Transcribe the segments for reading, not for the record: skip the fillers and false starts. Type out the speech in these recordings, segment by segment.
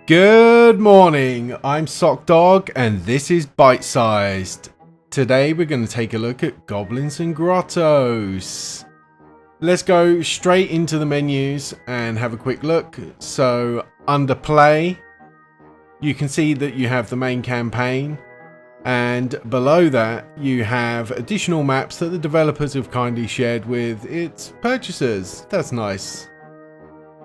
Good morning, I'm Sock Dog and this is Bite Sized. Today we're going to take a look at Goblins and Grottos. Let's go straight into the menus and have a quick look. So under play, you can see that you have the main campaign, and below that you have additional maps that the developers have kindly shared with its purchasers. That's nice.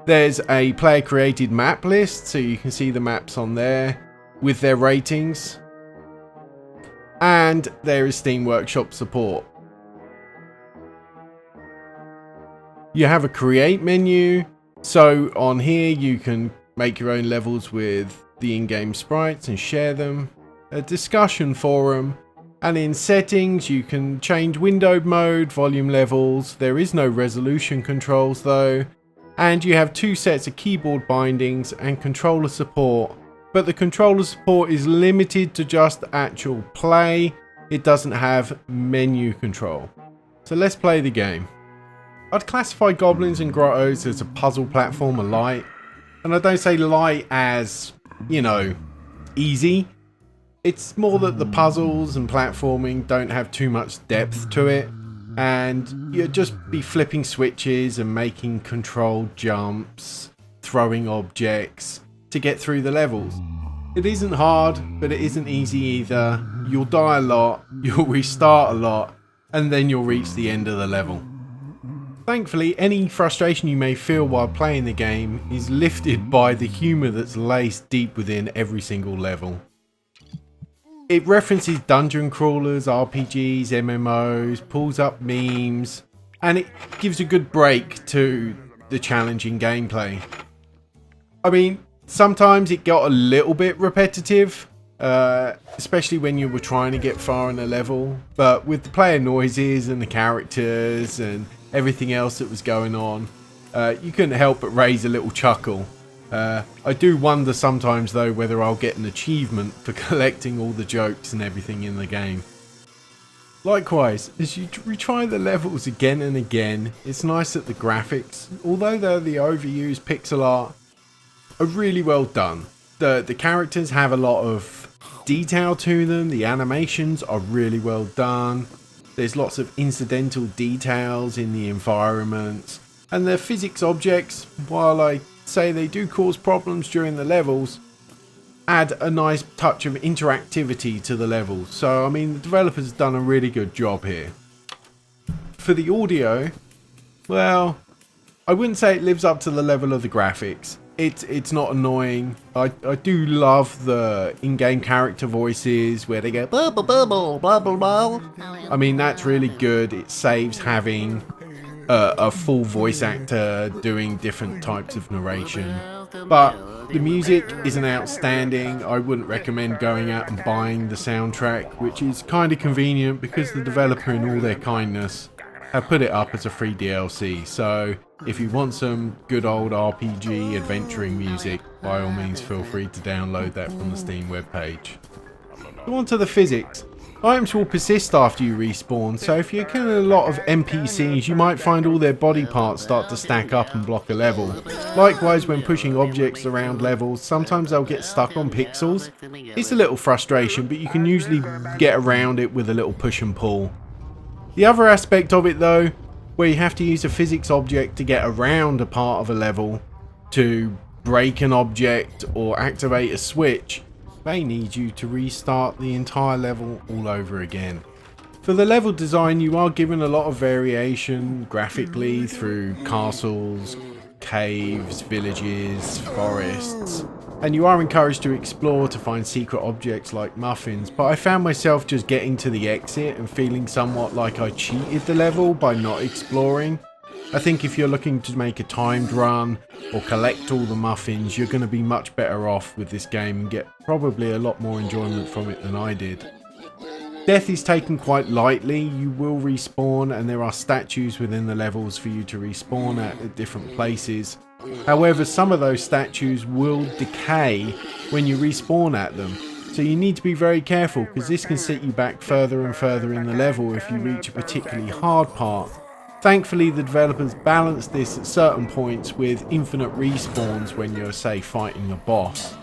There's a player created map list, so you can see the maps on there with their ratings. And there is Steam Workshop support. You have a create menu, so on here you can make your own levels with the in-game sprites and share them. A discussion forum, and in settings you can change windowed mode, volume levels. There is no resolution controls though. And you have two sets of keyboard bindings and controller support, but the controller support is limited to just actual play. It doesn't have menu control. So let's play the game. I'd classify Goblins and Grottos as a puzzle platformer light, and I don't say light as, you know, easy. It's more that the puzzles and platforming don't have too much depth to it, and you'll just be flipping switches and making controlled jumps, throwing objects to get through the levels. It isn't hard, but it isn't easy either. You'll die a lot, you'll restart a lot, and then you'll reach the end of the level. Thankfully, any frustration you may feel while playing the game is lifted by the humour that's laced deep within every single level. It references dungeon crawlers, RPGs, MMOs, pulls up memes, and it gives a good break to the challenging gameplay. I mean, sometimes it got a little bit repetitive, especially when you were trying to get far in a level, but with the player noises and the characters and everything else that was going on, you couldn't help but raise a little chuckle. I do wonder sometimes though whether I'll get an achievement for collecting all the jokes and everything in the game. Likewise, as you retry the levels again and again, it's nice that the graphics, although they're the overused pixel art, are really well done. The characters have a lot of detail to them, the animations are really well done, there's lots of incidental details in the environments, and the physics objects, while I say they do cause problems during the levels, add a nice touch of interactivity to the levels. So I mean, the developers have done a really good job here. For the audio, well, I wouldn't say it lives up to the level of the graphics. It's not annoying. I do love the in-game character voices where they go blah blah blah blah blah blah blah. I mean, that's really good. It saves having a full voice actor doing different types of narration. But the music isn't outstanding. I wouldn't recommend going out and buying the soundtrack, which is kind of convenient because the developer in all their kindness have put it up as a free DLC. So if you want some good old RPG adventuring music, by all means feel free to download that from the Steam webpage. So on to the physics. Items will persist after you respawn, so if you're killing a lot of NPCs, you might find all their body parts start to stack up and block a level. Likewise, when pushing objects around levels, sometimes they'll get stuck on pixels. It's a little frustration, but you can usually get around it with a little push and pull. The other aspect of it though, where you have to use a physics object to get around a part of a level, to break an object or activate a switch, may need you to restart the entire level all over again. For the level design, you are given a lot of variation graphically through castles, caves, villages, forests, and you are encouraged to explore to find secret objects like muffins, but I found myself just getting to the exit and feeling somewhat like I cheated the level by not exploring. I think if you're looking to make a timed run or collect all the muffins, you're going to be much better off with this game and get probably a lot more enjoyment from it than I did. Death is taken quite lightly. You will respawn, and there are statues within the levels for you to respawn at different places. However, some of those statues will decay when you respawn at them, so you need to be very careful because this can set you back further and further in the level if you reach a particularly hard part. Thankfully, the developers balanced this at certain points with infinite respawns when you're, say, fighting a boss.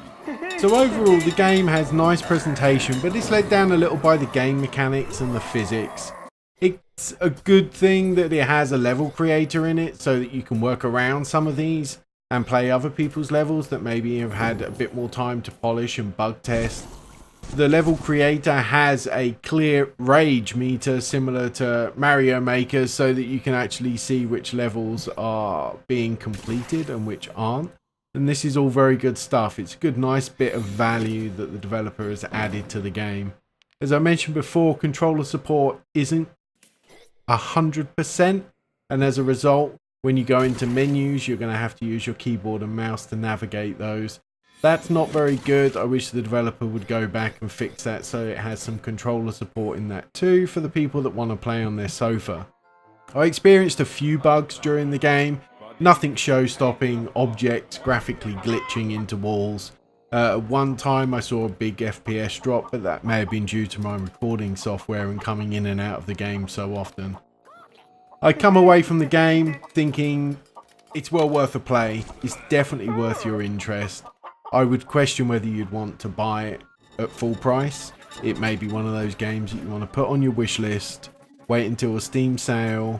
So overall, the game has nice presentation, but it's let down a little by the game mechanics and the physics. It's a good thing that it has a level creator in it so that you can work around some of these and play other people's levels that maybe have had a bit more time to polish and bug test. The level creator has a clear rage meter similar to Mario Maker so that you can actually see which levels are being completed and which aren't. And this is all very good stuff. It's a good, nice bit of value that the developer has added to the game. As I mentioned before, controller support isn't 100%, and as a result, when you go into menus, you're going to have to use your keyboard and mouse to navigate those. That's not very good. I wish the developer would go back and fix that so it has some controller support in that too for the people that want to play on their sofa. I experienced a few bugs during the game. Nothing show-stopping, objects graphically glitching into walls. One time I saw a big FPS drop, but that may have been due to my recording software and coming in and out of the game so often. I come away from the game thinking it's well worth a play. It's definitely worth your interest. I would question whether you'd want to buy it at full price. It may be one of those games that you want to put on your wish list, wait until a Steam sale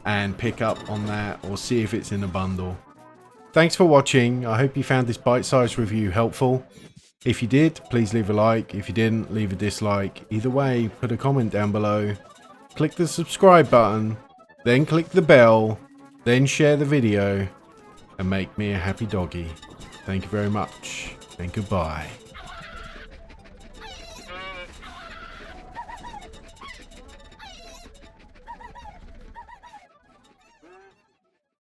and pick up on that, or see if it's in a bundle. Thanks for watching. I hope you found this bite-sized review helpful. If you did, please leave a like. If you didn't, leave a dislike. Either way, put a comment down below. Click the subscribe button, then click the bell, then share the video, and make me a happy doggy. Thank you very much, and goodbye.